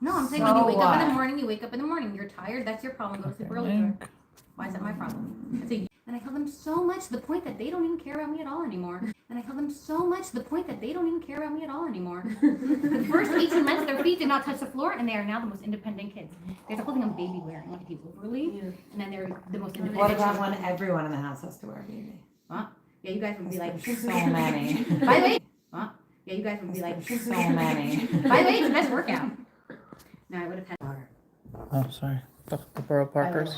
No, I'm saying when you wake up in the morning, you wake up in the morning. You're tired. That's your problem. Go to sleep early. Why is that my problem? And I tell them so much to the point that they don't even care about me at all anymore. And I tell them so much to the point that they don't even care about me at all anymore. The first 18 months, their feet did not touch the floor, and they are now the most independent kids. They're holding a baby wearing like people overly, and then they're the most independent. What about when everyone in the house has to wear a baby? Huh? Yeah, you guys would be like so many. By the way, huh? Yeah, you guys would be like so many. By the way, it's the best workout. No, I would have had. Oh, sorry. The Borough Parkers.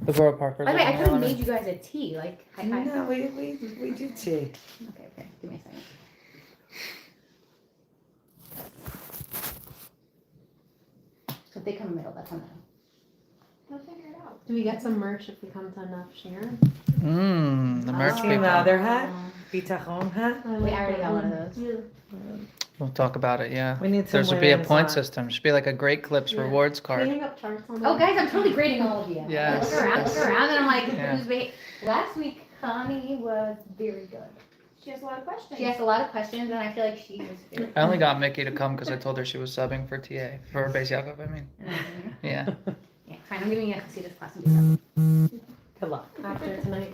The Borough Parkers. By the way, I could have made you guys a tea. Like, No, we do tea. Okay. Give me a second. So if they come in the middle, that's on them. They'll figure it out. Do we get some merch if we come to enough Shiur? The merch people. Mother hat, bitachon hat. We already got one of those. We'll talk about it, yeah. We need some There should be a women's point on. system. Should be like a Great Clips rewards card. Cleaning up charts on Oh, guys, I'm totally grading all of you. Yes. I look around, and I'm like, Yeah. who's behaving? Last week, Connie was very good. She has a lot of questions. She asked a lot of questions, and I feel like she was very I only got Mickey to come because I told her she was subbing for TA, for Beis Yaakov, I mean. Yeah. Yeah, fine, I'm giving you a Chassidus class and do that. Good luck. After tonight.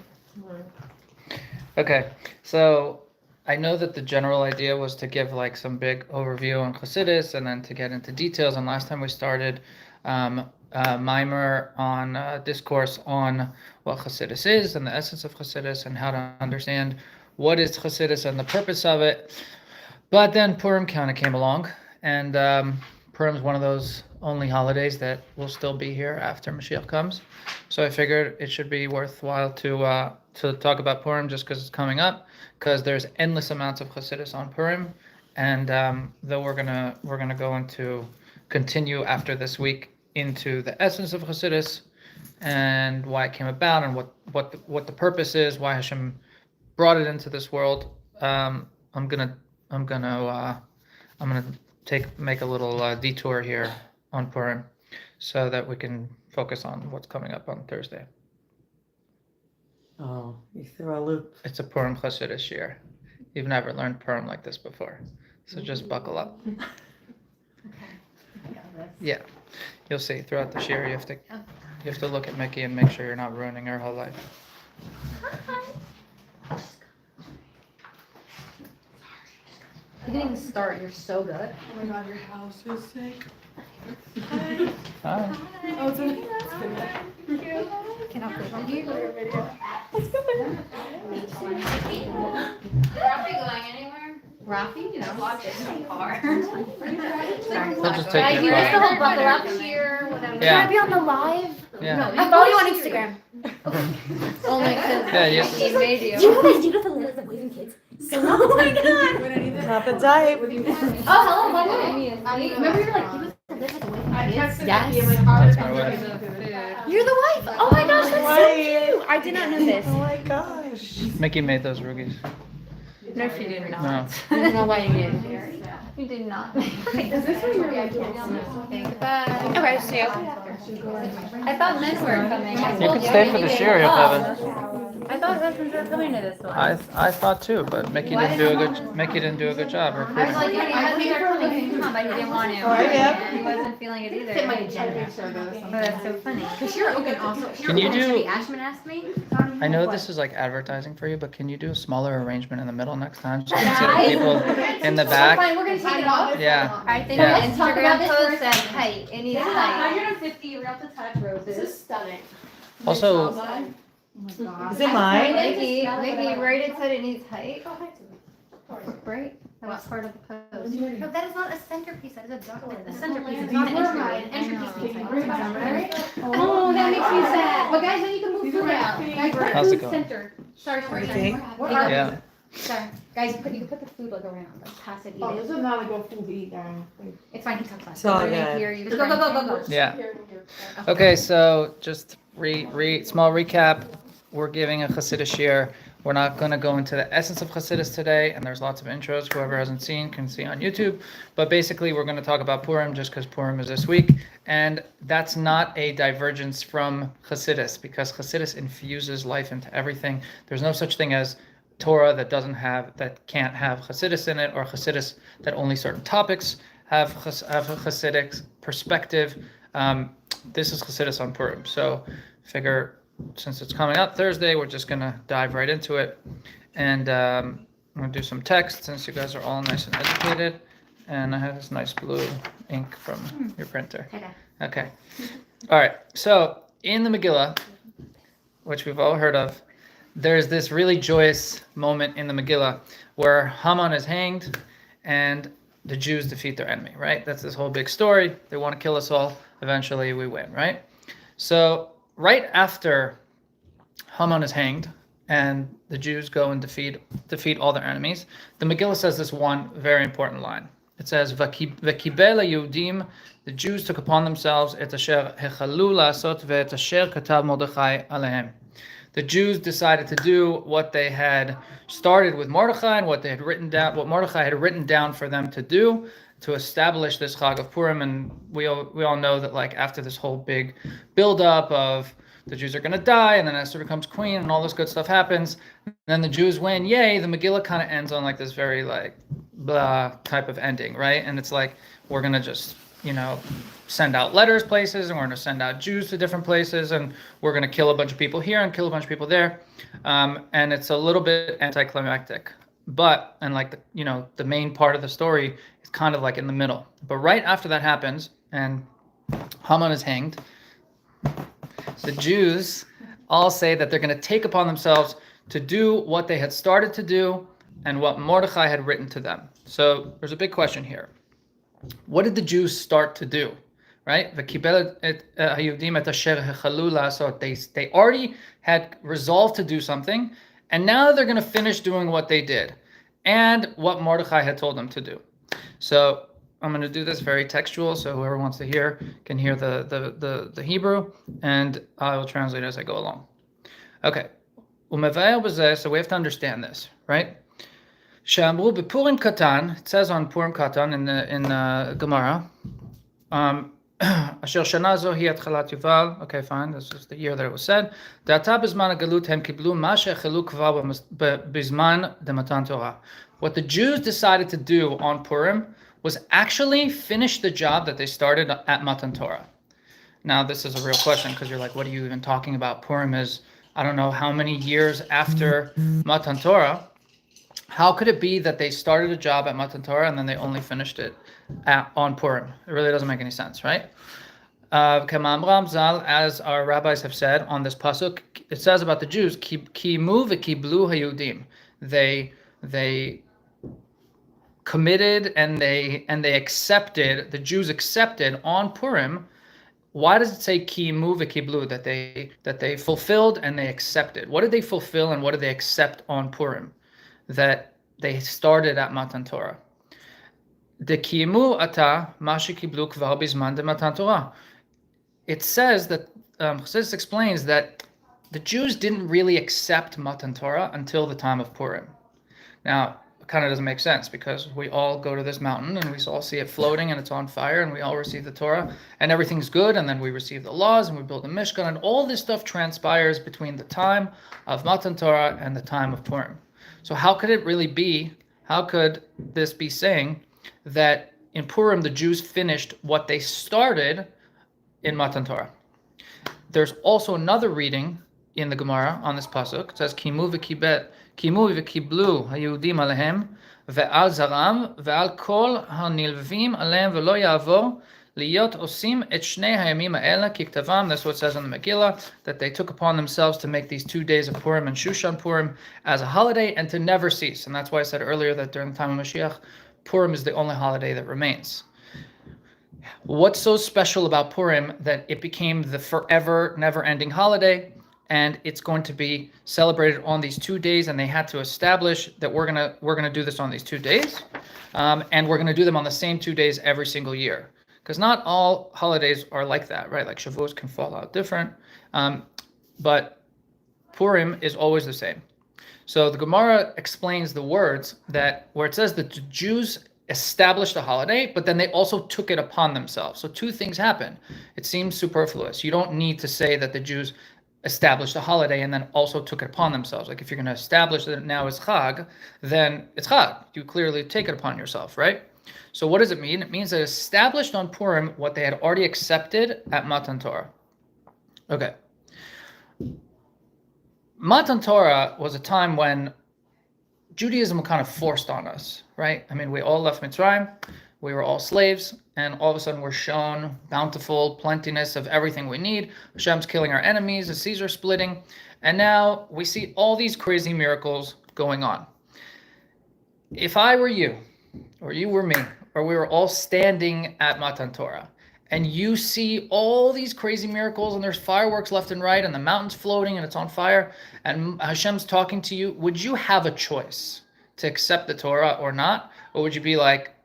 Okay, so I know that the general idea was to give like some big overview on Chassidus and then to get into details. And last time we started mimer on discourse on what Chassidus is and the essence of Chassidus and how to understand what is Chassidus and the purpose of it. But then Purim kind of came along, and Purim is one of those only holidays that will still be here after Mashiach comes. So I figured it should be worthwhile to talk about Purim just because it's coming up, because there's endless amounts of Chassidus on Purim, and though we're gonna go into continue after this week into the essence of Chassidus and why it came about and what the purpose is, why Hashem brought it into this world. I'm gonna make a little detour here on Purim so that we can focus on what's coming up on Thursday. Oh, you threw a loop. It's a Purim Chassidus year. You've never learned Purim like this before, so just buckle up. Okay. I got this. Yeah, you'll see throughout the year you have to look at Mickey and make sure you're not ruining her whole life. You didn't even start. You're so good. Oh my god, your house is sick. Hi. Oh, it's okay. Can I put on you? Rafi going anywhere? Rafi, you know, Locked in the car. Sorry. We'll just Guys, take you your just the car. whole buckle up here. Whatever. Yeah. Can I be on the live? Yeah. No, I follow you on Instagram. only because Yeah, you- he made you. Do you know guys do the little boys and kids? So oh my god! Wait, I need that. Not the type. Oh, hello, by the way. Remember you were like, give us a lift with I kids? texted Yes. Becky in my car. That's my wife. You're the wife! Oh my gosh, that's so cute! I did not know this. Oh my gosh. Mickey made those roogies. No, she did No. not. I don't know why you did. You did not. Is this where you're going? Bye. Okay, see you. I thought men were coming. You can stay for the Shiur, Kevin. I thought husbands were coming to this one. I thought too, but Mickey didn't do a good job I was recruiting. like, yeah, husbands are coming, he can come, but he didn't want to. Oh, yeah. He wasn't feeling it either. Fit my agenda. But that's so funny. Cause you're open also. Can you do- Ashman asked me. I know this is like advertising for you, but can you do a smaller arrangement in the middle next time so you can see the people in the back? Fine, we're gonna take it off. Yeah. I think Yeah. the Let's talk about Instagram this post first. said height. It needs height. 150, you're up to touch This is roses. stunning. Also, Is it mine? Mickey, right? It said it needs height. Right? That was part of the post. No, that is not a centerpiece, that is a document. A centerpiece, it's not an entry. Oh, that makes me sad. But guys, then you can move food out. Guys, put How's it food going? center. Sorry. Okay. What are yeah. Sorry. Guys, you can put the food like around, like pass it, eat Oh, it. this is not like a full beat down. It's fine, he talks last. It's all Right good. here, you Just go. Yeah. Okay, so just small recap. We're giving a Chassidus Shiur. We're not going to go into the essence of Chassidus today, and there's lots of intros. Whoever hasn't seen can see on YouTube. But basically, we're going to talk about Purim just because Purim is this week. And that's not a divergence from Chassidus, because Chassidus infuses life into everything. There's no such thing as Torah that can't have Chassidus in it, or Chassidus that only certain topics have a Hasidic perspective. This is Chassidus on Purim. So figure since it's coming up Thursday, we're just going to dive right into it. And I'm going to do some text since you guys are all nice and educated. And I have this nice blue ink from your printer. Okay. All right. So in the Megillah, which we've all heard of, there's this really joyous moment in the Megillah where Haman is hanged and the Jews defeat their enemy, right? That's this whole big story. They want to kill us all. Eventually we win, right? So right after Haman is hanged and the Jews go and defeat all their enemies, the Megillah says this one very important line. It says, "V'kibel Yehudim," the Jews took upon themselves et asher hechalu la'asot ve'et asher katav Mordechai alehem. The Jews decided to do what they had started with Mordechai and what they had written down, what Mordechai had written down for them to do to establish this Chag of Purim. And we all know that, like, after this whole big buildup of the Jews are going to die, and then Esther becomes queen, and all this good stuff happens. And then the Jews win, yay! The Megillah kind of ends on like this very like blah type of ending, right? And it's like we're going to just send out letters places, and we're going to send out Jews to different places, and we're going to kill a bunch of people here and kill a bunch of people there, and it's a little bit anticlimactic. But the main part of the story is kind of like in the middle. But right after that happens, and Haman is hanged, the Jews all say that they're going to take upon themselves to do what they had started to do and what Mordechai had written to them. So there's a big question here. What did the Jews start to do? Right? They already had resolved to do something, and now they're going to finish doing what they did and what Mordechai had told them to do. So I'm going to do this very textual, so whoever wants to hear can hear the Hebrew, and I will translate as I go along. Okay. So we have to understand this, right? Shamru bePurim Katan, it says on Purim Katan in the Gemara, Asher Shana Zo Hi Atchalat Yuval. Okay, fine. This is the year that it was said. Da'ata b'zman hagalut hem kiblu ma she'echelu kvar b'zman dematan Torah. What the Jews decided to do on Purim was actually finish the job that they started at Matan Torah. Now, this is a real question because you're like, what are you even talking about? Purim is, I don't know how many years after Matan Torah. How could it be that they started a job at Matan Torah and then they only finished it on Purim? It really doesn't make any sense, right? As our rabbis have said on this pasuk, it says about the Jews, Kimu v'kiblu hayudim. They committed and they accepted, the Jews accepted on Purim. Why does it say Kimu v'kiblu, that they fulfilled and they accepted? What did they fulfill and what did they accept on Purim that they started at Matan Torah? The Kimu ata mashi kiblu kvar bizman de Matan Torah. It says that Chassidus explains that the Jews didn't really accept Matan Torah until the time of Purim. Now, it kind of doesn't make sense because we all go to this mountain and we all see it floating and it's on fire and we all receive the Torah and everything's good, and then we receive the laws and we build the Mishkan, and all this stuff transpires between the time of Matan Torah and the time of Purim. So how could it really be, how could this be saying that in Purim the Jews finished what they started in Matan Torah? There's also another reading in the Gemara on this pasuk. It says, Kimu v'kiblu hayudim alehem ve'al zaram ve'al kol hanilvim alehem ve'lo ya'avor liyot osim et shnei hayamim ha'ela kiktavam. That's what it says in the Megillah, that they took upon themselves to make these 2 days of Purim and Shushan Purim as a holiday and to never cease. And that's why I said earlier that during the time of Mashiach, Purim is the only holiday that remains. What's so special about Purim that it became the forever, never-ending holiday, and it's going to be celebrated on these 2 days, and they had to establish that we're gonna do this on these 2 days, and we're gonna do them on the same 2 days every single year, because not all holidays are like that, right? Like Shavuos can fall out different, but Purim is always the same. So the Gemara explains the words that where it says that the Jews established a holiday, but then they also took it upon themselves. So two things happen. It seems superfluous. You don't need to say that the Jews established a holiday and then also took it upon themselves. Like if you're going to establish that now is Chag, then it's Chag. You clearly take it upon yourself, right? So what does it mean? It means it established on Purim what they had already accepted at Matan Torah. Okay. Matan Torah was a time when Judaism was kind of forced on us, right? I mean, we all left Mitzrayim, we were all slaves, and all of a sudden we're shown bountiful plentiness of everything we need. Hashem's killing our enemies, the seas are splitting, and now we see all these crazy miracles going on. If I were you, or you were me, or we were all standing at Matan Torah, and you see all these crazy miracles, and there's fireworks left and right, and the mountain's floating, and it's on fire, and Hashem's talking to you, would you have a choice to accept the Torah or not? Or would you be like,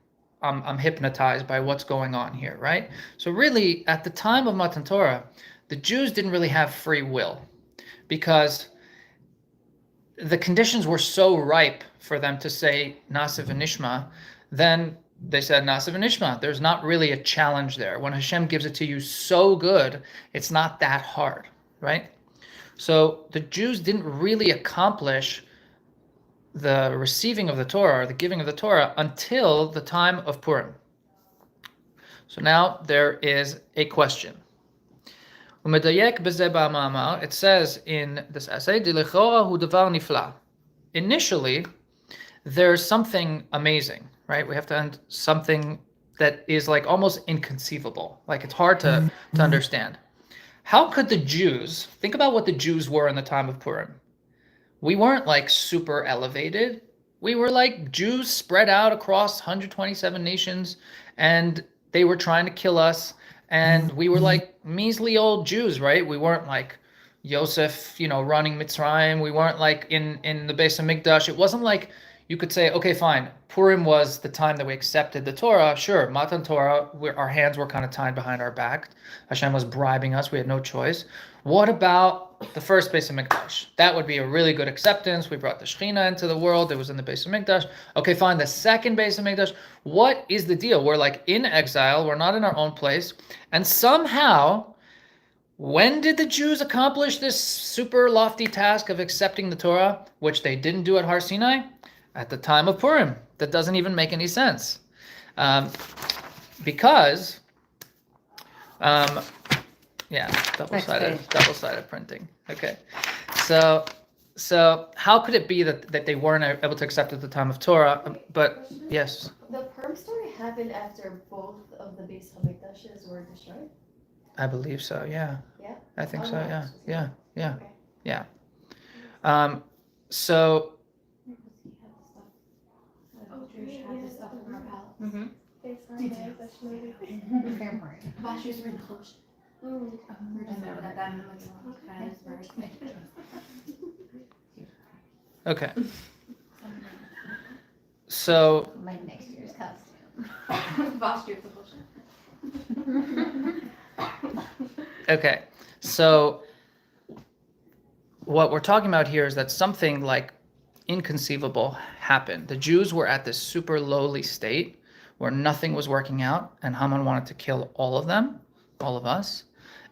I'm hypnotized by what's going on here, right? So really, at the time of Matan Torah, the Jews didn't really have free will, because the conditions were so ripe for them to say Nasiv and Nishma. Then they said Nasiv and Nishma. There's not really a challenge there. When Hashem gives it to you so good, it's not that hard, right? So the Jews didn't really accomplish the receiving of the Torah, or the giving of the Torah, until the time of Purim. So now there is a question. It says in this essay, initially, there's something amazing, right? We have to something that is like almost inconceivable. Like it's hard to understand. How could the Jews, think about what the Jews were in the time of Purim. We weren't like super elevated. We were like Jews spread out across 127 nations, and they were trying to kill us. And we were like measly old Jews, right? We weren't like Yosef, running Mitzrayim. We weren't like in the Beis HaMikdash. It wasn't like you could say, okay, fine. Purim was the time that we accepted the Torah. Sure, Matan Torah, our hands were kind of tied behind our back. Hashem was bribing us. We had no choice. What about the first Beis HaMikdash? That would be a really good acceptance. We brought the Shekhinah into the world. It was in the Beis HaMikdash. Okay, fine. The second Beis HaMikdash. What is the deal? We're like in exile. We're not in our own place. And somehow, when did the Jews accomplish this super lofty task of accepting the Torah, which they didn't do at Har Sinai? At the time of Purim. That doesn't even make any sense. Because, double-sided printing. Okay. So how could it be that they weren't able to accept at the time of Torah? But yes. The Purim story happened after both of the Beis HaMikdashes were destroyed? I believe so, yeah. Yeah? I think so, Okay. yeah. So Mm-hmm. Based on the movie. Bashi's really close. okay. So My next year's costume. okay. So what we're talking about here is that something like inconceivable happened. The Jews were at this super lowly state where nothing was working out, and Haman wanted to kill all of them, all of us.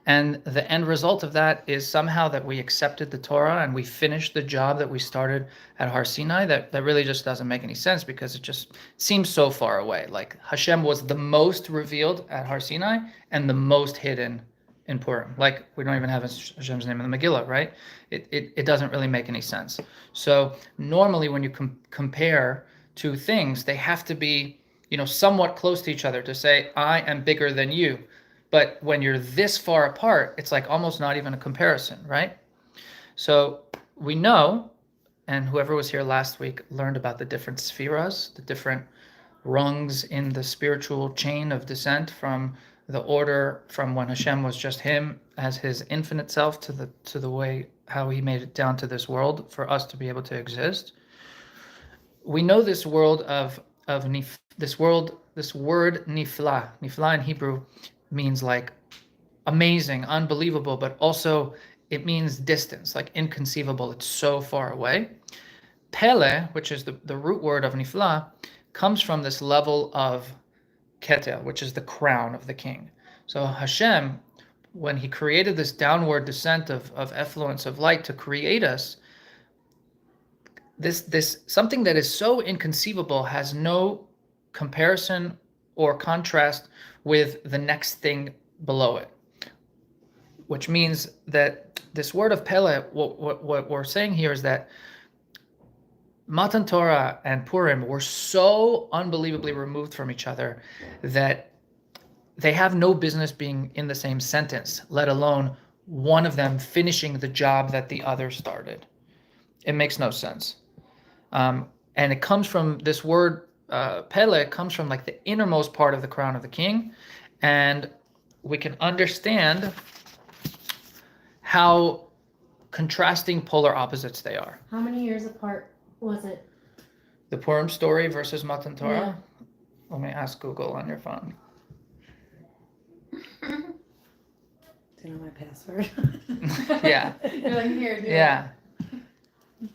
And the end result of that is somehow that we accepted the Torah and we finished the job that we started at Har Sinai. That really just doesn't make any sense, because it just seems so far away. Like Hashem was the most revealed at Har Sinai and the most hidden in Purim. Like we don't even have Hashem's name in the Megillah, right? It doesn't really make any sense. So normally when you compare two things, they have to be, somewhat close to each other to say, I am bigger than you. But when you're this far apart, it's like almost not even a comparison, right? So we know, and whoever was here last week learned about the different spheras, the different rungs in the spiritual chain of descent from the order from when Hashem was just him as his infinite self to the way how he made it down to this world for us to be able to exist. We know this world this word nifla. Nifla in Hebrew means like amazing, unbelievable, but also it means distance, like inconceivable. It's so far away. Pele, which is the root word of nifla, comes from this level of ketel, which is the crown of the king. So Hashem, when he created this downward descent of effluence of light to create us, this something that is so inconceivable has no comparison or contrast with the next thing below it, which means that this word of Pele, what we're saying here is that Matan Torah and Purim were so unbelievably removed from each other that they have no business being in the same sentence, let alone one of them finishing the job that the other started. It makes no sense. And it comes from this word, Pele, comes from like the innermost part of the crown of the king. And we can understand how contrasting polar opposites they are. How many years apart was it? The Purim story versus Matan Torah? Yeah. Let me ask Google on your phone. Do you know my password? Yeah. You're like, here, do it. Yeah.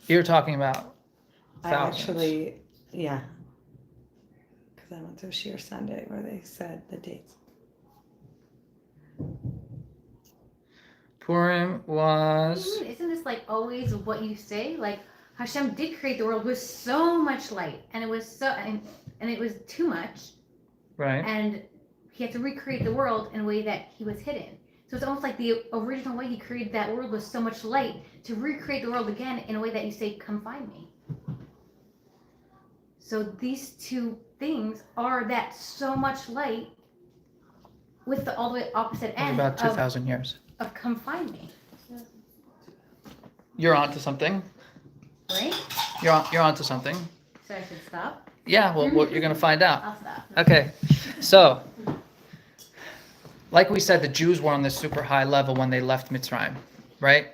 You're talking about I thousands. actually, yeah. Because I went to a Shiur Sunday where they said the dates. Purim was... Isn't this like always what you say? Like Hashem did create the world with so much light, and it was and it was too much, Right. and he had to recreate the world in a way that he was hidden. So it's almost like the original way he created that world with so much light, to recreate the world again in a way that you say, "Come find me." So these two things are that so much light with the all the way opposite It's end about 2,000 years. of "Come find me," You're onto something. right? You're onto something. So I should stop. Yeah, well, you're going to find out. I'll stop. Okay, so, like we said, the Jews were on this super high level when they left Mitzrayim, right?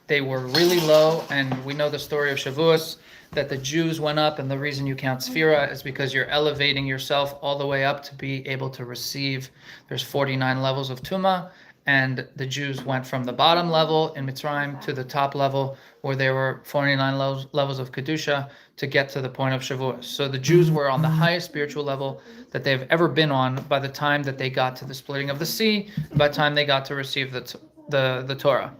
They were really low, and we know the story of Shavuos, that the Jews went up, and the reason you count Sphira is because you're elevating yourself all the way up to be able to receive. There's 49 levels of Tumah, and the Jews went from the bottom level in Mitzrayim to the top level, where there were 49 levels of Kedusha to get to the point of Shavuos. So the Jews were on the highest spiritual level that they've ever been on by the time that they got to the splitting of the sea, by the time they got to receive the Torah.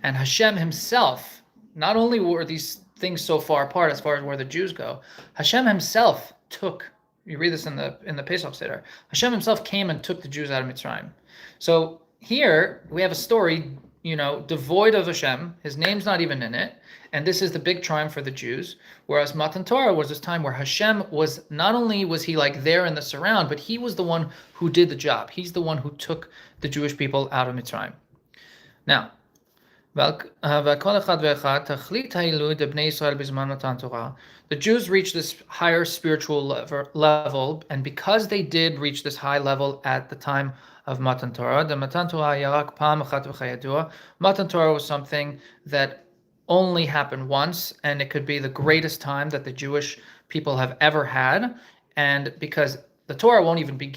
And Hashem himself, not only were these things so far apart as far as where the Jews go, Hashem himself took, you read this in the Pesach Seder, Hashem himself came and took the Jews out of Mitzrayim. So here we have a story, devoid of Hashem. His name's not even in it. And this is the big triumph for the Jews. Whereas Matan Torah was this time where Hashem was, not only was he like there in the surround, but he was the one who did the job. He's the one who took the Jewish people out of Mitzrayim. Now, the Jews reached this higher spiritual level, and because they did reach this high level at the time of Matan Torah, the Matan Torah Matan Torah was something that only happened once, and it could be the greatest time that the Jewish people have ever had, and because the Torah won't even be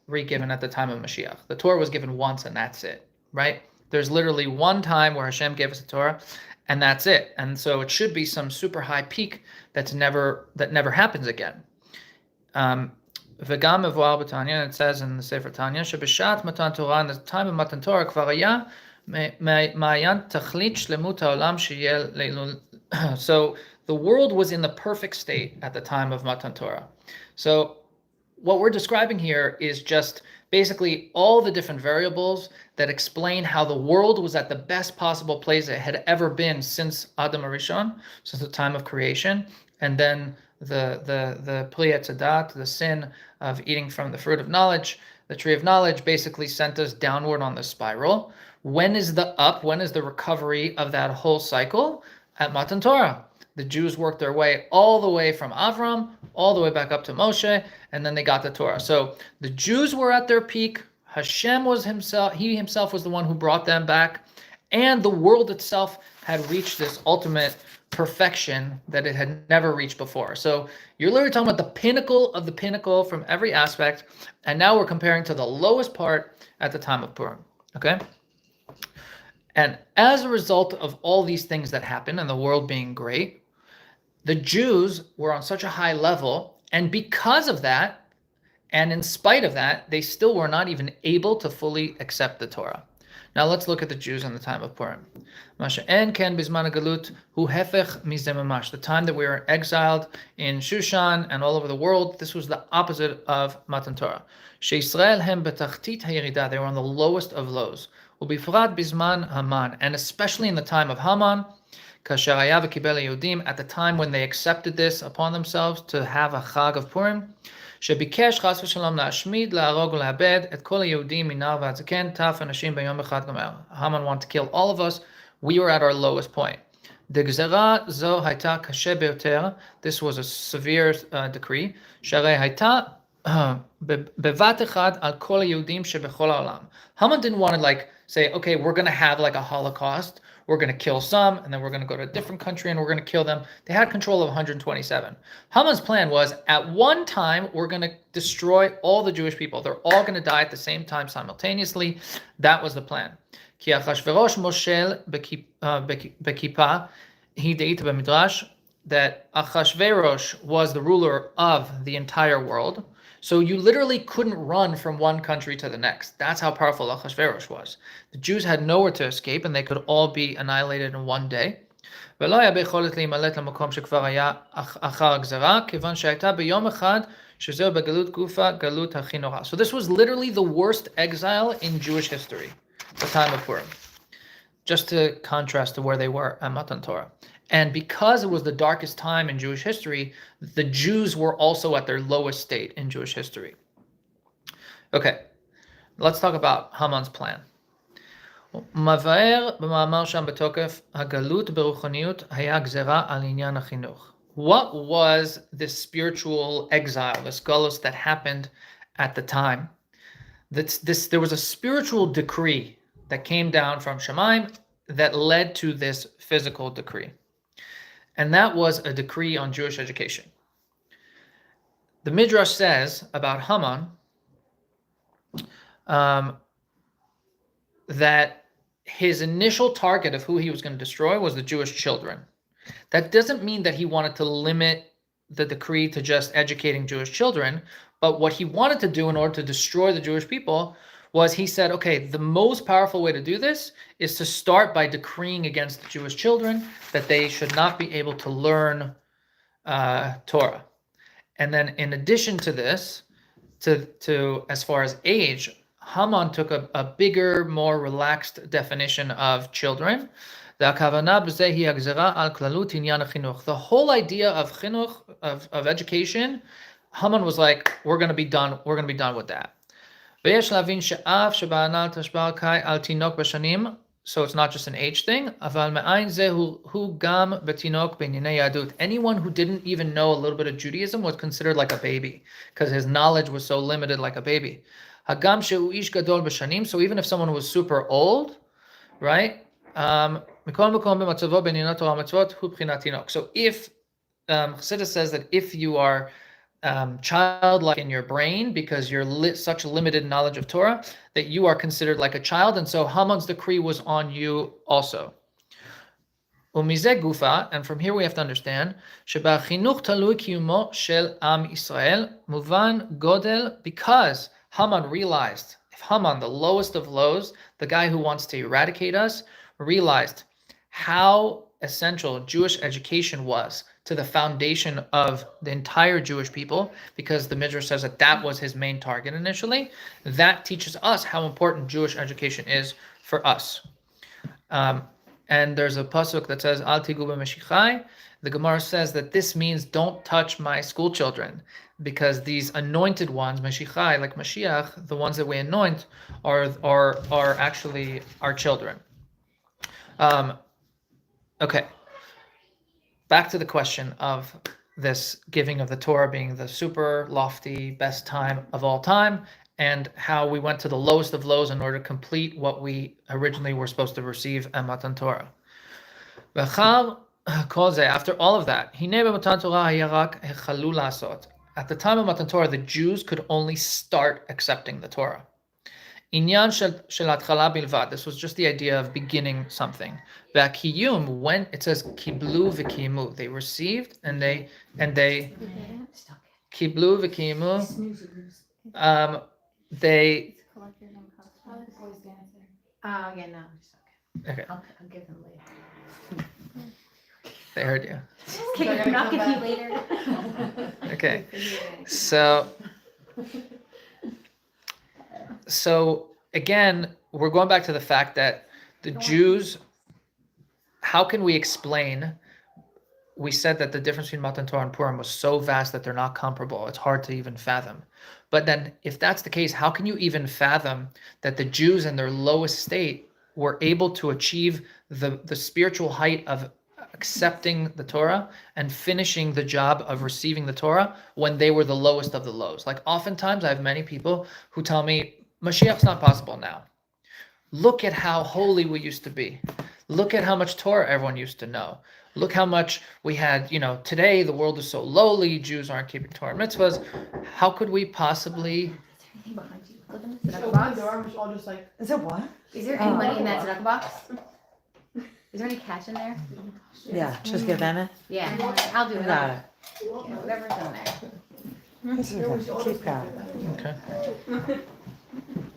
re-given at the time of Mashiach. The Torah was given once, and that's it, right? There's literally one time where Hashem gave us the Torah, and that's it. And so it should be some super high peak that never happens again. V'gam mevuar b'Tanya, it says in the Sefer Tanya, shebishat Matan Torah, in the time of Matan Torah, kvar haya ma'ayan tachlit shlemut ha'olam sheyeh leilul. So the world was in the perfect state at the time of Matan Torah. So what we're describing here is just basically all the different variables that explain how the world was at the best possible place it had ever been since Adam Arishon, since the time of creation, and then the Pri Etzadat, the sin of eating from the fruit of knowledge, the tree of knowledge, basically sent us downward on the spiral. When is the up? When is the recovery of that whole cycle? At Matan Torah. The Jews worked their way all the way from Avram, all the way back up to Moshe, and then they got the Torah. So the Jews were at their peak. Hashem was himself, he himself was the one who brought them back. And the world itself had reached this ultimate perfection that it had never reached before. So you're literally talking about the pinnacle of the pinnacle from every aspect. And now we're comparing to the lowest part at the time of Purim. Okay? And as a result of all these things that happened and the world being great, the Jews were on such a high level, and because of that, and in spite of that, they still were not even able to fully accept the Torah. Now let's look at the Jews in the time of Purim. Masha'en ken bizman galut hu hefech mizeh mamash. The time that we were exiled in Shushan and all over the world, this was the opposite of Matan Torah. She'Yisrael hem betachtit hayirida. They were on the lowest of lows. Ubifrat bizman Haman, and especially in the time of Haman, kasher haya v'kibel Yehudim, at the time when they accepted this upon themselves to have a Chag of Purim. שביקש חס ושלום להשמיד, להרוג ולאבד את כל היהודים מנער ועד זקן, טף אנשים ביום אחד גמר. Haman wanted to kill all of us. We were at our lowest point. דגזרה זו הייתה קשה ביותר. This was a severe decree. שהרי הייתה בבת אחד על כל היהודים שבכל העולם. Haman didn't want to say, okay, we're going to have like a Holocaust. We're going to kill some, and then we're going to go to a different country, and we're going to kill them. They had control of 127. Haman's plan was, at one time, we're going to destroy all the Jewish people. They're all going to die at the same time simultaneously. That was the plan. Ki Achashverosh moshel bekipa, he deita b'midrash, that Achashverosh was the ruler of the entire world. So you literally couldn't run from one country to the next. That's how powerful Achashverosh was. The Jews had nowhere to escape, and they could all be annihilated in one day. So this was literally the worst exile in Jewish history, the time of Purim, just to contrast to where they were at Matan Torah. And because it was the darkest time in Jewish history, the Jews were also at their lowest state in Jewish history. Okay, let's talk about Haman's plan. What was this spiritual exile, this galus that happened at the time? There was a spiritual decree that came down from Shemaim that led to this physical decree. And that was a decree on Jewish education. The Midrash says about Haman that his initial target of who he was going to destroy was the Jewish children. That doesn't mean that he wanted to limit the decree to just educating Jewish children, but what he wanted to do in order to destroy the Jewish people was, he said, okay, the most powerful way to do this is to start by decreeing against the Jewish children that they should not be able to learn Torah. And then in addition to this, to as far as age, Haman took a bigger, more relaxed definition of children. The whole idea of chinuch, of education, Haman was like, we're going to be done with that. So it's not just an age thing. Anyone who didn't even know a little bit of Judaism was considered like a baby, because his knowledge was so limited, like a baby. So even if someone was super old, right? So if Chassidus says that if you are childlike in your brain because you're such a limited knowledge of Torah, that you are considered like a child, and so Haman's decree was on you also. And from here we have to understand because Haman realized, if Haman, the lowest of lows, the guy who wants to eradicate us, realized how essential Jewish education was to the foundation of the entire Jewish people, because the Midrash says that was his main target initially. That teaches us how important Jewish education is for us. And there's a pasuk that says, Al tigu b'mashichai. The Gemara says that this means don't touch my school children, because these anointed ones, Mashichai, like Mashiach, the ones that we anoint, are actually our children. Okay. Back to the question of this giving of the Torah being the super lofty best time of all time, and how we went to the lowest of lows in order to complete what we originally were supposed to receive at Matan Torah. After all of that, at the time of Matan Torah, the Jews could only start accepting the Torah. This was just the idea of beginning something. When it says kiblu v'kimu, they received and they kiblu v'kimu. They Oh, yeah, no. Okay, I'll give them later. they heard you. Just kidding, I'm not giving you later. Okay, so again, we're going back to the fact that the Jews, how can we explain? We said that the difference between Matan Torah and Purim was so vast that they're not comparable. It's hard to even fathom. But then, if that's the case, how can you even fathom that the Jews in their lowest state were able to achieve the spiritual height of accepting the Torah and finishing the job of receiving the Torah when they were the lowest of the lows? Like, oftentimes I have many people who tell me, Mashiach's not possible now. Look at how holy we used to be. Look at how much Torah everyone used to know. Look how much we had, today the world is so lowly, Jews aren't keeping Torah mitzvahs. How could we possibly... Is there anything behind you? Look in the Just tzedakah open box. the door and we're all just like, Is it what? Is there any money in that tzedakah box? Is there any cash in there? Yeah, just give them it. Yeah, I'll do it. Got it. Yeah, whatever's in there. This is okay. Keep going. Okay.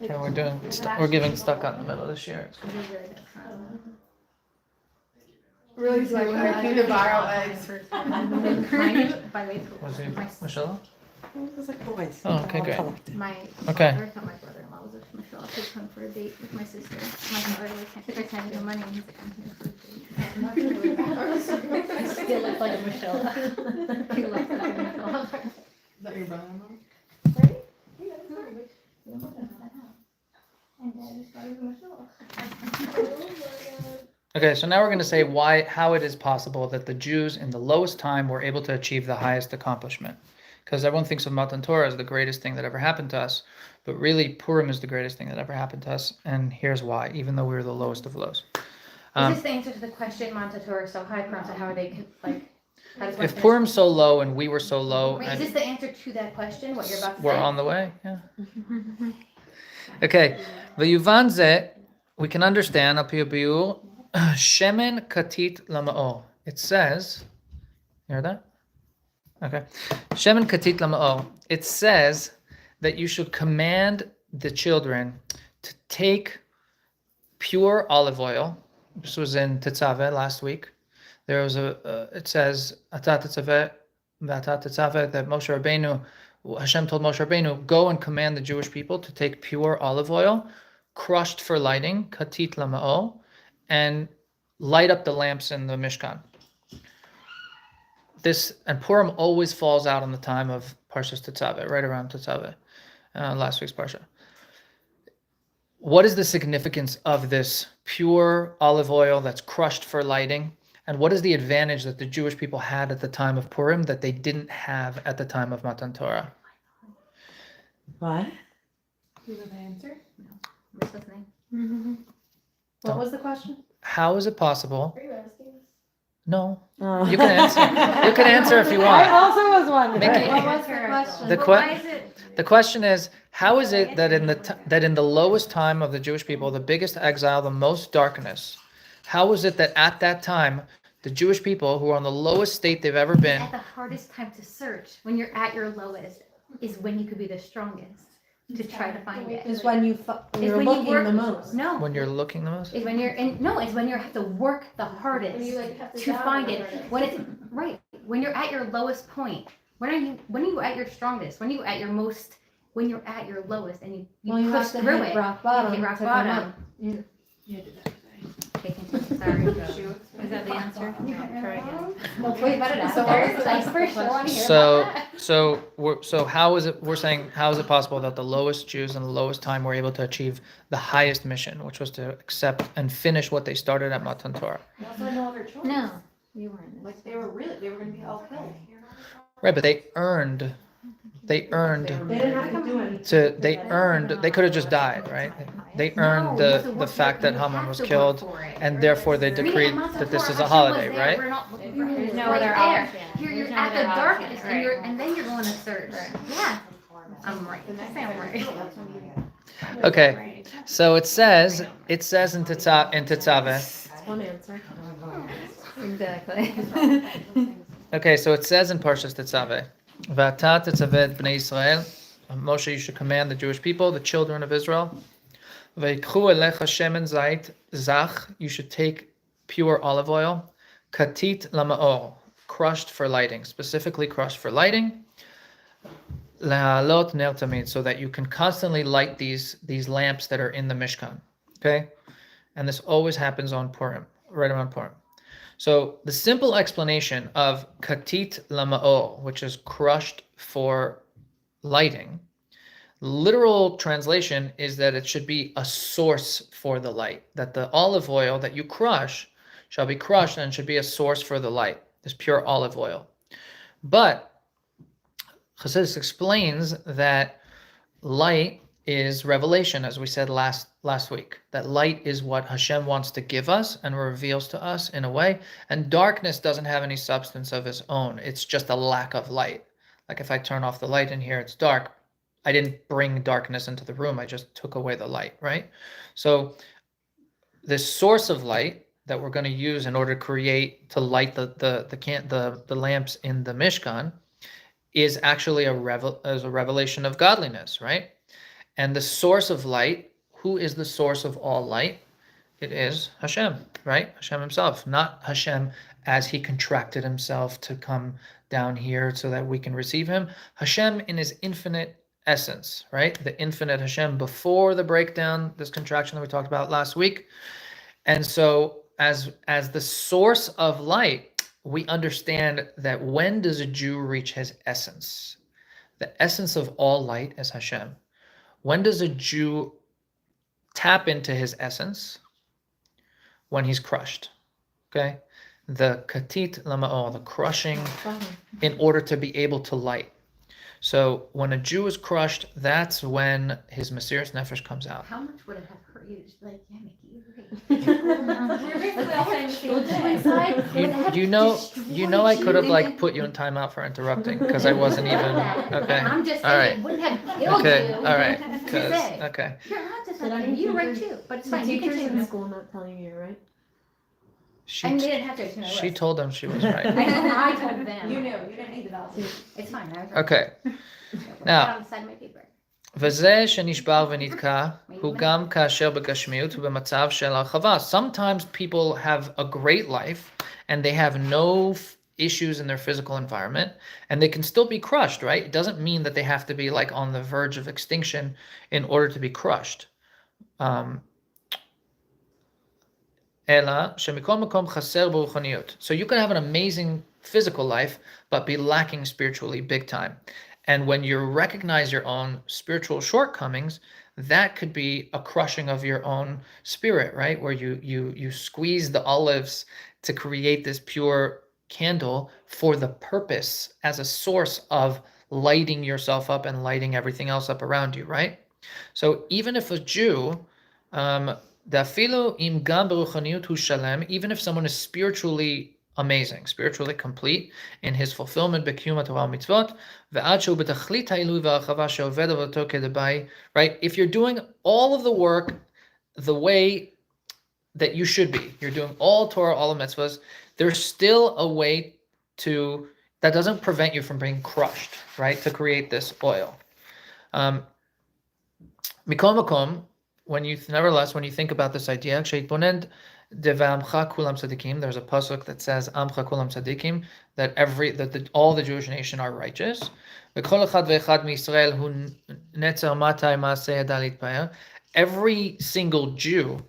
Okay, we're giving stuck out in the middle of this year. really like when I came to borrow eggs. By the way, Was it my Michelle? It was like boys. Oh, okay, great. My Okay. father thought my brother-in-law was with Michelle. I took him for a date with my sister. My brother was like, I sent him money, and he's like, I'm here for a date. I still look like a Michelle. He looks like a Michelle. Is that your brother-in-law? Okay, so now we're going to say how it is possible that the Jews in the lowest time were able to achieve the highest accomplishment. Because everyone thinks of Matan Torah as the greatest thing that ever happened to us, but really Purim is the greatest thing that ever happened to us, and here's why, even though we were the lowest of lows. Is this the answer to the question, Matan Torah is so high, Purim, so how are they, like, how does one If finish? Purim's so low and we were so low, Wait, is and this the answer to that question, what you're about to we're say? on the way, yeah. Okay, v'yuvan ze, we can understand, al pi biur, shemen katit lama'or. It says, you heard that? Okay. Shemen katit lama'or. It says that you should command the children to take pure olive oil. This was in Tetzaveh last week. There was it says, Ata Tetzaveh, V'ata Tetzaveh, that Moshe Rabbeinu, Hashem told Moshe Rabbeinu, go and command the Jewish people to take pure olive oil, crushed for lighting, katit lama'or, and light up the lamps in the Mishkan. This, and Purim always falls out on the time of Parshas Tetzaveh, right around Tetzaveh, last week's Parsha. What is the significance of this pure olive oil that's crushed for lighting? And what is the advantage that the Jewish people had at the time of Purim that they didn't have at the time of Matan Torah? What? Do you have an answer? We're just listening. What was the question? How is it possible? Are you asking us? No, Oh. you can answer. You can answer if you I want. also was wondering. Mickey. What was the question? The Why is it? The question is, how is it that in the lowest time of the Jewish people, the biggest exile, the most darkness, how is it that at that time, the Jewish people who are on the lowest state they've ever been, At the hardest time to search, when you're at your lowest, is when you could be the strongest to try to find it. Is when you're when you looking work- the most. No, when you're looking the most? it's when you're it's when you have to work the hardest When you like have to down find the it. hardest. When it's right, when you're at your lowest point. When are you at your strongest? When are you at your most? When you're at your lowest and you Well, you push have to through hit it. rock bottom. You hit rock to come bottom. up. Yeah, did that Okay, continue. Sorry. Is that the answer? Try again. Wait, but it So is. I for sure want to hear So, about that. so how is it? We're saying, how is it possible that the lowest Jews in the lowest time were able to achieve the highest mission, which was to accept and finish what they started at Matan Torah? We also had no other choice. No, you weren't. Like they were gonna be all killed. Right, but they earned. They didn't have to do anything. They could have just died, right? They earned No, you have to the work fact for it. that You Haman have was to work killed, for it. and therefore they Me and decreed Matan that this Torah, is a Hashem was holiday, there. right? We're not looking for There's it. no Right other there. option. You're There's no at the other darkest, option, and right. and then you're going to search. Right. Yeah, I'm right. I say I'm right. Okay, so it says in Tetzaveh. That's one answer. Exactly. Okay, so it says in Parshas Tetzaveh, V'ata tetzaveh et bnei Yisrael, Moshe, you should command the Jewish people, the children of Israel, Veikhu elecha shemen zait zach. You should take pure olive oil. Katit lama'or, crushed for lighting, specifically crushed for lighting. La'alot ner tamid, so that you can constantly light these lamps that are in the Mishkan. Okay, and this always happens on Purim, right around Purim. So the simple explanation of katit lama'or, which is crushed for lighting, literal translation is that it should be a source for the light, that the olive oil that you crush shall be crushed and should be a source for the light, this pure olive oil. But Chassidus explains that light is revelation, as we said last week, that light is what Hashem wants to give us and reveals to us in a way, and darkness doesn't have any substance of its own. It's just a lack of light. Like if I turn off the light in here, it's dark. I didn't bring darkness into the room. I just took away the light, right? So this source of light that we're going to use in order to light the lamps in the Mishkan is actually a revelation of godliness, right? And the source of light, who is the source of all light? It is Hashem, right? Hashem himself, not Hashem as he contracted himself to come down here so that we can receive him. Hashem in his infinite essence, right? The infinite Hashem before the breakdown, this contraction that we talked about last week. And so as the source of light, we understand that when does a Jew reach his essence? The essence of all light is Hashem. When does a Jew tap into his essence? When he's crushed, okay? The katit lama'or, the crushing in order to be able to light. So when a Jew is crushed, that's when his Mesiras Nefesh comes out. How much would it have hurt you to just be like, yeah, Mickey, you know, I could have like put you in timeout for interrupting because I wasn't even okay. I'm just all saying, right. it wouldn't have killed Okay, you. all right. Say. Okay. You're allowed to tell you right too, but it's fine. You can Teachers say in no. school not telling you, right? I mean, they didn't have to. It's my She list. told them she was right. I told them. You knew, you didn't need the vowels. It's fine. I was Okay. Put Now- it on the side of my paper. וזה שנשבר ונתקע הוא גם כאשר בגשמיות ובמצב של הרחבה. Sometimes people have a great life and they have no issues in their physical environment and they can still be crushed, right? It doesn't mean that they have to be like on the verge of extinction in order to be crushed. אלא שמכל מקום חסר ברוחניות. So you can have an amazing physical life but be lacking spiritually big time. And when you recognize your own spiritual shortcomings, that could be a crushing of your own spirit, right? Where you squeeze the olives to create this pure candle for the purpose as a source of lighting yourself up and lighting everything else up around you, right? So even if a Jew, even if someone is spiritually amazing, spiritually complete in his fulfillment, right? If you're doing all of the work the way that you should be, you're doing all Torah, all the mitzvahs, there's still a way that doesn't prevent you from being crushed, right? To create this oil. Mikol makom, when you think about this idea, there's a pasuk that says Amcha kulam tzadikim, that all the Jewish nation are righteous. Every single Jew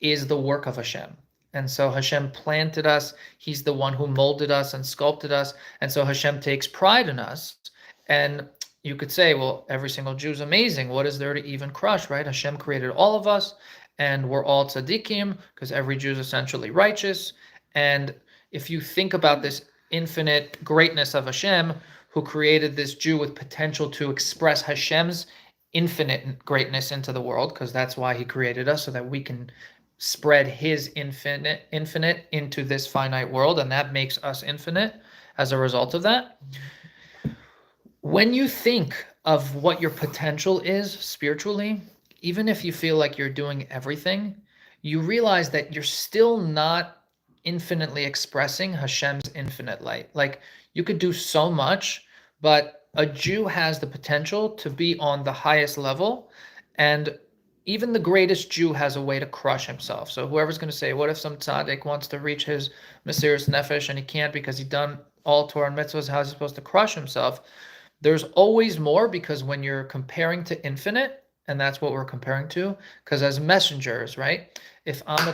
is the work of Hashem. And so Hashem planted us. He's the one who molded us and sculpted us. And so Hashem takes pride in us. And you could say, well, every single Jew is amazing. What is there to even crush, right? Hashem created all of us. And we're all tzaddikim, because every Jew is essentially righteous. And if you think about this infinite greatness of Hashem, who created this Jew with potential to express Hashem's infinite greatness into the world, because that's why he created us, so that we can spread his infinite into this finite world, and that makes us infinite as a result of that. When you think of what your potential is spiritually, even if you feel like you're doing everything, you realize that you're still not infinitely expressing Hashem's infinite light. Like, you could do so much, but a Jew has the potential to be on the highest level. And even the greatest Jew has a way to crush himself. So whoever's going to say, what if some tzaddik wants to reach his Mesiras Nefesh and he can't because he's done all Torah and mitzvahs, how's he supposed to crush himself? There's always more, because when you're comparing to infinite, and that's what we're comparing to, because as messengers, right? If I'm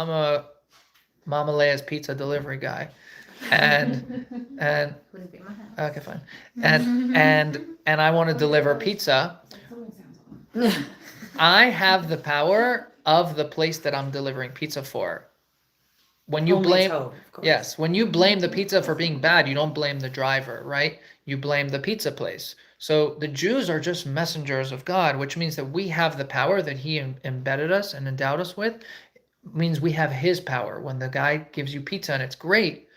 a Mama Lea's pizza delivery guy, and Wouldn't be my house. okay, fine, and I want to deliver pizza, I have the power of the place that I'm delivering pizza for. When you Only blame, Tov, of course. yes, when you blame the pizza for being bad, you don't blame the driver, right? You blame the pizza place. So the Jews are just messengers of God, which means that we have the power that he embedded us and endowed us with. It means we have his power. When the guy gives you pizza and it's great,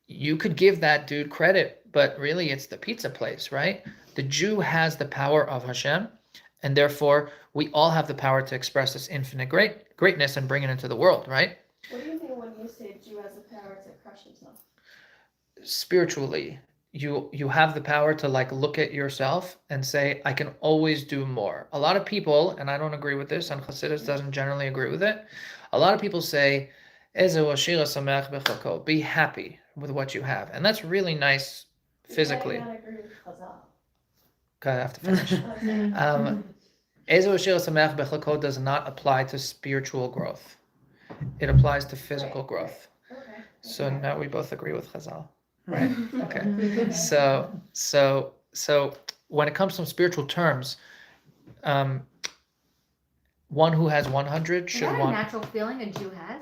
you could give that dude credit, but really it's the pizza place, right? The Jew has the power of Hashem, and therefore we all have the power to express this infinite greatness and bring it into the world, right? What do you think when you say Jew has the power to crush himself? Spiritually, you have the power to like look at yourself and say, I can always do more. A lot of people, and I don't agree with this, and Chassidus doesn't generally agree with it, a lot of people say, be happy with what you have. And that's really nice physically. You might not agree with Chazal. Okay, I have to finish. Okay. Does not apply to spiritual growth. It applies to physical growth. Okay. So now we both agree with Chazal, right? Okay. So when it comes to spiritual terms, one who has 100 Is should that a want. natural feeling a Jew has?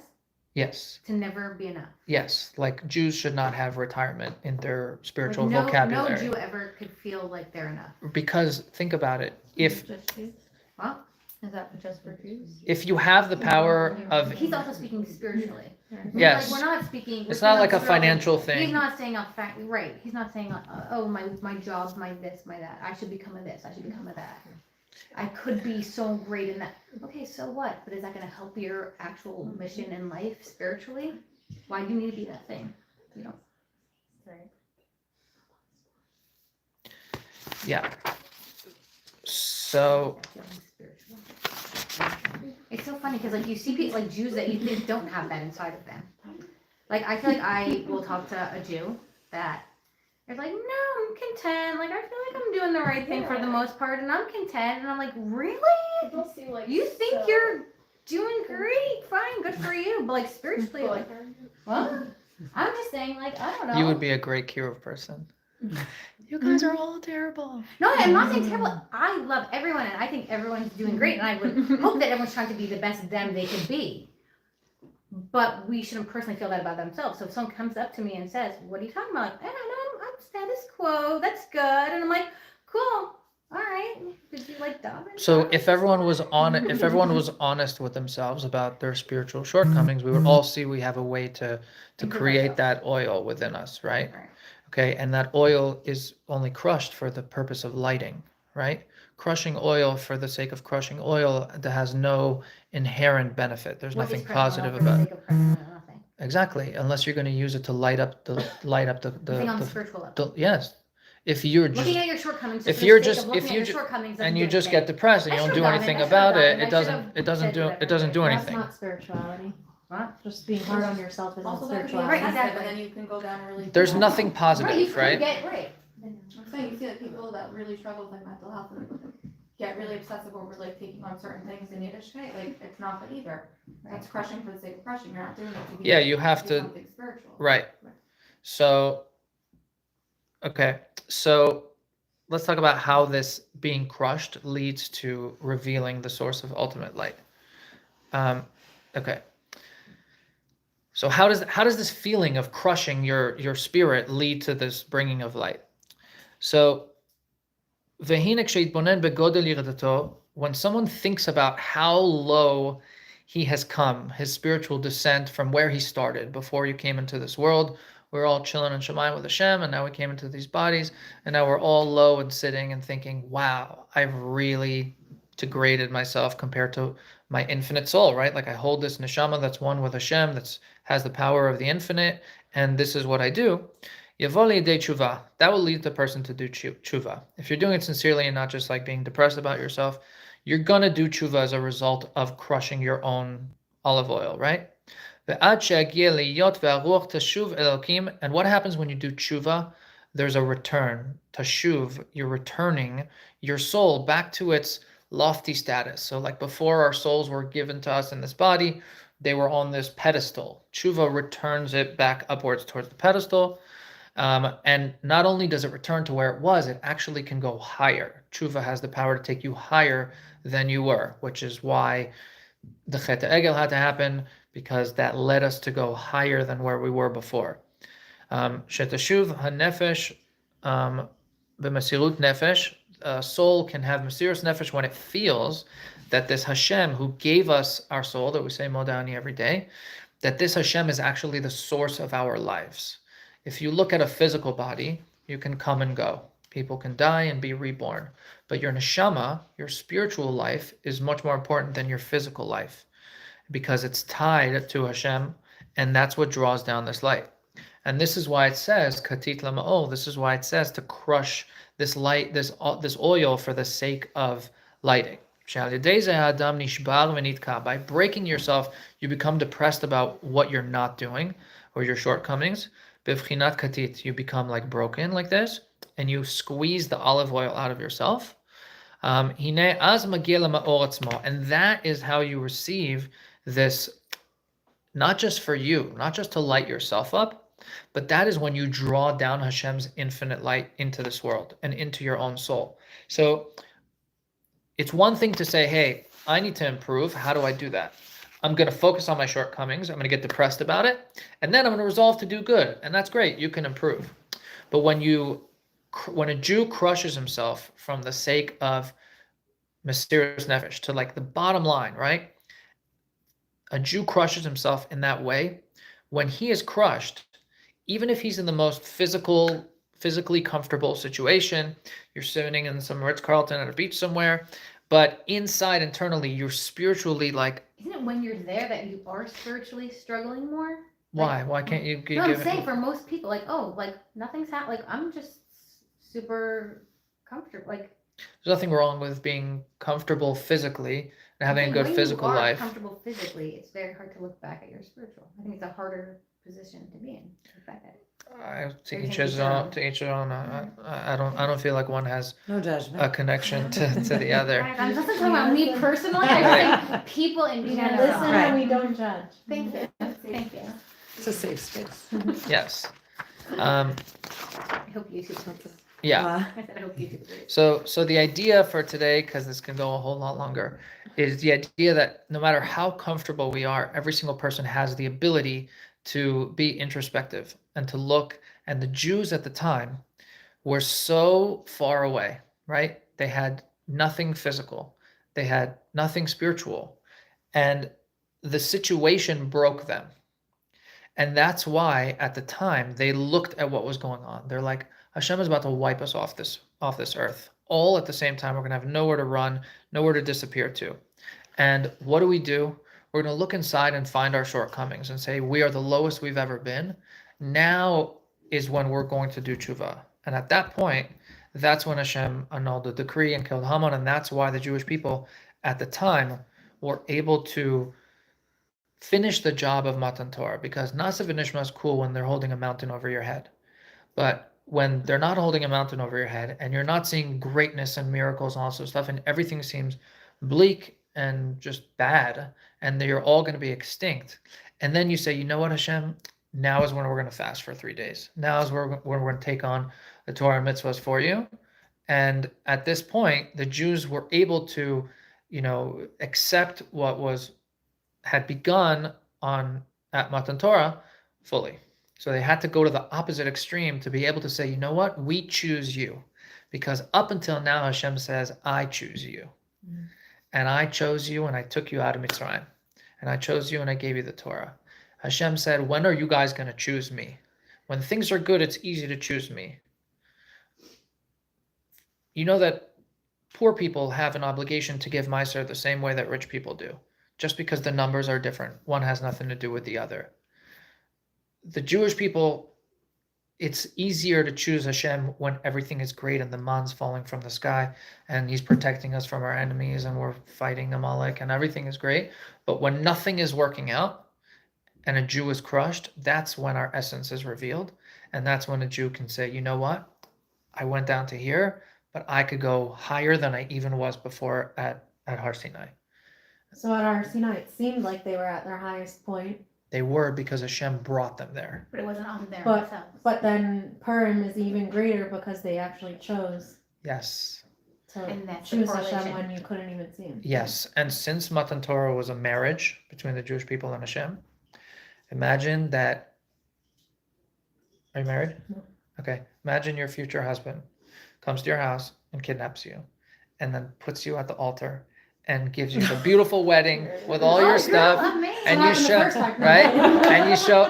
Yes. To never be enough. Yes. Like Jews should not have retirement in their spiritual Like, no vocabulary. Jew ever could feel like they're enough. Because think about it. If Just Jews? Well, Is that just for Jews? if you have the power of he's also speaking spiritually. yes, Like, we're not speaking. it's we're not like a throwing- financial He's thing. not saying right. He's not saying, oh, my job, my this, my that. I should become a this. I should become a that. I could be so great in that. Okay, so what? But is that going to help your actual mission in life spiritually? Why do you need to be that thing? You don't. Right. Yeah. So It's so funny because like you see people like Jews that you think don't have that inside of them. Like I feel like I will talk to a Jew that is like, no, I'm content. Like I feel like I'm doing the right thing for the most part, and I'm content. And I'm like, really? People seem like You think so- you're doing great? Fine, good for you. But like spiritually, like, what? I'm just saying, like, I don't know. you would be a great Kirov person. You guys are all terrible. No, I'm not saying terrible. I love everyone, and I think everyone's doing great, and I would hope that everyone's trying to be the best them they can be. But we shouldn't personally feel that about themselves. So if someone comes up to me and says, "What are you talking about?" Like, I don't know. I'm status quo. That's good, and I'm like, "Cool. All right. Did you like Dobbin?" So if everyone was honest with themselves about their spiritual shortcomings, we would all see we have a way to Improve create ourselves. that oil within us, right? Right. Okay, and that oil is only crushed for the purpose of lighting, right? Crushing oil for the sake of crushing oil that has no inherent benefit. There's What is nothing crushing oil positive for the about it. sake of crushing oil? Nothing. Exactly, unless you're going to use it to light up the Nothing on the spiritual level. yes. If you're just Looking at your shortcomings. if for the you're sake just- of looking if at you your ju- shortcomings and doesn't you do just anything. get depressed and I you don't should've do done it. anything I should've about done it, it. I it doesn't should've it doesn't said do whatever it doesn't do it is. That's anything. not spirituality. What? Just being hard on yourself isn't Also, that could be spirituality. Right, exactly. but then you can go down really. There's deep. nothing Right, you positive, could right? get right. I'm saying you see like people that really struggle with like mental health and get really obsessive over like taking on certain things in Yiddishkeit. Like it's not that either. That's crushing for the sake of crushing. You're not doing it to be. Yeah, you have do to- something spiritual. Right. So okay. So let's talk about how this being crushed leads to revealing the source of ultimate light. Okay. So how does this feeling of crushing your spirit lead to this bringing of light? So when someone thinks about how low he has come, his spiritual descent from where he started before you came into this world, we're all chilling and Shemayim with Hashem, and now we came into these bodies, and now we're all low and sitting and thinking, wow, I've really degraded myself compared to my infinite soul, right? Like I hold this neshama that's one with Hashem, that's has the power of the infinite, and this is what I do. Yavoli de tshuva. That will lead the person to do tshuva. If you're doing it sincerely and not just like being depressed about yourself, you're going to do tshuva as a result of crushing your own olive oil, right? And what happens when you do tshuva? There's a return. Tashuv, you're returning your soul back to its lofty status. So like before our souls were given to us in this body, they were on this pedestal. Tshuva returns it back upwards towards the pedestal. And not only does it return to where it was, it actually can go higher. Tshuva has the power to take you higher than you were, which is why the Chet Egel had to happen, because that led us to go higher than where we were before. Shetashuv hanefesh b'mesirut nefesh. A soul can have mesirus nefesh when it feels that this Hashem who gave us our soul, that we say Modani every day, that this Hashem is actually the source of our lives. If you look at a physical body, you can come and go. People can die and be reborn. But your neshama, your spiritual life, is much more important than your physical life, because it's tied to Hashem, and that's what draws down this light. And this is why it says, Katit Lama'ol, this is why it says to crush this light, this oil for the sake of lighting. By breaking yourself, you become depressed about what you're not doing or your shortcomings. Bivchinat katit, you become like broken like this, and you squeeze the olive oil out of yourself. And that is how you receive this, not just for you, not just to light yourself up, but that is when you draw down Hashem's infinite light into this world and into your own soul. So it's one thing to say, hey, I need to improve. How do I do that? I'm going to focus on my shortcomings. I'm going to get depressed about it. And then I'm going to resolve to do good. And that's great. You can improve. But when a Jew crushes himself from the sake of mesirus nefesh, to like the bottom line, right? A Jew crushes himself in that way. When he is crushed, even if he's in the most physically comfortable situation, you're sitting in some Ritz-Carlton at a beach somewhere, but internally, you're spiritually like... Isn't it when you're there that you are spiritually struggling more? Why? Why can't you No, I'm saying for most people, like, oh, like, nothing's happening. Like, I'm just super comfortable. Like, there's nothing wrong with being comfortable physically and having a good physical life. When you are comfortable physically, it's very hard to look back at your spiritual. I think it's a harder position to be in. Look back at it. To each his own. I don't feel like one has No judgment. a connection to the other. I'm just talking about me personally. I'm saying people in general. Listen and we don't judge. Thank you. Thank you. It's a safe space. Yes. I hope YouTube helps us. Yeah. I said I hope YouTube agrees. So the idea for today, because this can go a whole lot longer, is the idea that no matter how comfortable we are, every single person has the ability to be introspective and to look. And the Jews at the time were so far away, right? They had nothing physical. They had nothing spiritual. And the situation broke them. And that's why at the time they looked at what was going on. They're like, Hashem is about to wipe us off this earth. All at the same time, we're going to have nowhere to run, nowhere to disappear to. And what do? We're going to look inside and find our shortcomings and say, we are the lowest we've ever been. Now is when we're going to do tshuva. And at that point, that's when Hashem annulled the decree and killed Haman. And that's why the Jewish people at the time were able to finish the job of Matan Torah, because Nasa v'Nishma is cool when they're holding a mountain over your head. But when they're not holding a mountain over your head and you're not seeing greatness and miracles and all sorts of stuff, and everything seems bleak and just bad, and you're all going to be extinct. And then you say, you know what, Hashem, now is when we're going to fast for 3 days. Now is when we're going to take on the Torah and mitzvahs for you. And at this point, the Jews were able to, accept what had begun at Matan Torah fully. So they had to go to the opposite extreme to be able to say, you know what, we choose you. Because up until now, Hashem says, I choose you. Mm. And I chose you and I took you out of Mitzrayim. And I chose you and I gave you the Torah. Hashem said, when are you guys going to choose me? When things are good, it's easy to choose me. You know that poor people have an obligation to give Meiser the same way that rich people do. Just because the numbers are different. One has nothing to do with the other. The Jewish people it's easier to choose Hashem when everything is great and the man's falling from the sky and he's protecting us from our enemies and we're fighting Amalek and everything is great. But when nothing is working out and a Jew is crushed, that's when our essence is revealed. And that's when a Jew can say, you know what? I went down to here, but I could go higher than I even was before at Har Sinai. So at Har Sinai, it seemed like they were at their highest point. They were because Hashem brought them there. But it wasn't on there But- themselves. But then Purim is even greater because they actually chose Yes. to And that's the choose Hashem correlation. when you couldn't even see him. Yes. And since Matan Torah was a marriage between the Jewish people and Hashem, imagine that. Are you married? No. Okay. Imagine your future husband comes to your house and kidnaps you and then puts you at the altar and gives you the beautiful wedding with all your stuff. And you show, right?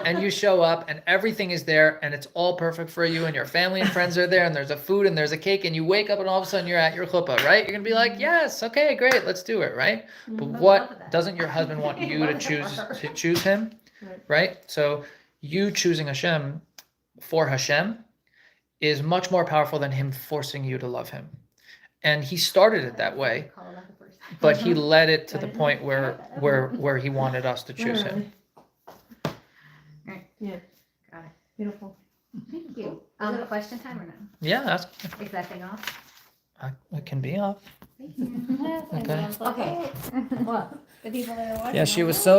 And you show up and everything is there and it's all perfect for you and your family and friends are there and there's a food and there's a cake and you wake up and all of a sudden you're at your chuppah, right? You're gonna be like, yes, okay, great, let's do it, right? But what doesn't your husband want you to choose him, right? So you choosing Hashem for Hashem is much more powerful than him forcing you to love him. And he started it that way, but he led it to the point where he wanted us to choose him. Yeah. Got it. Beautiful. Thank you. Question time or no? Yeah, that's, Is that thing off? it can be off. Okay. Okay. What? The people that are watching. Yeah, she was so